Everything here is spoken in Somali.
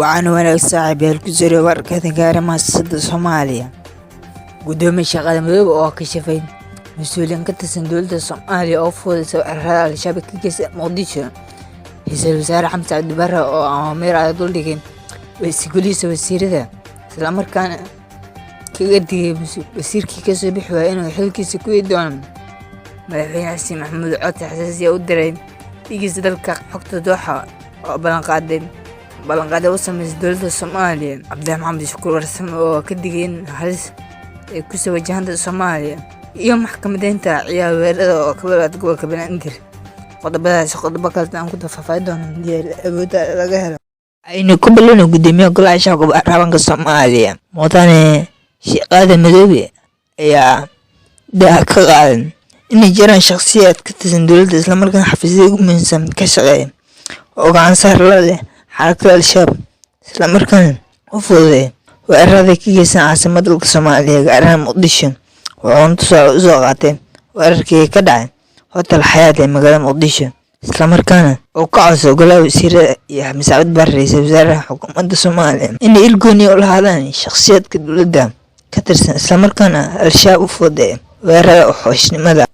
waxaana wanaag saaxiibayaal ku jira wararka gaarama sida Soomaaliya gudoomiye shaqada madoobe oo ka shafay mas'uuliyiin ka tirsan dowladda Soomaaliya oo fududeysay weerarada al-shabaab ka geystay Muqdisho. Ra'iisul Wasaare Xamse Cabdi Barre oo aamir ah dul dhigay wasiirkiisa wasiirada isla markaana kaga digay wasiirkii ka soo bixi waayay inuu xilkiisa ku doono madaxweyne Xasan Maxamuud codsi xasaasi ah u diray dhigiisa dalka xogta Dooxa oo ballanqaad u sameeyay dowladda Soomaaliya. Cabdiraxmaan Maxamed Shukuur Warsame oo ka digay in halis ay ku soo wajahda Soomaaliya iyo maxkamadeynta ciyaar weerarada oo ka wada gobolka Banaadir. qodobadaas qodobo kale aan ku faahfaahin doono awoodda laga helo aynu ku bilowno gudoomiye golaha shacabka baarlamaanka Soomaaliya mudane shaqada madoobe ayaa ka qaadan in jiraan shakhsiyaad ka tirsan dowladda isla markaana xafiisyada ugu muhiimsan ka shaqeeya oo gacan saar la leh xarakada al-shabaab isla markaana u fududeeya weerarada ka geysan caasimadda dalka Soomaaliya gaar ahaan Muqdisho. waxaan tusaale u soo qaatay weerarkii ka dhacay hotel Xayaat ee magaalada Muqdisho isla markaana oo ka codsaday golaha wasiirada iyo Xamse Cabdi Barre ra'iisul wasaaraha xukuumadda Soomaaliya in ay ilgooni u lahaadaan shakhsiyaadka dowladda ka tirsan isla markaana al-shabaab u fududeeya weerarada xooshnimada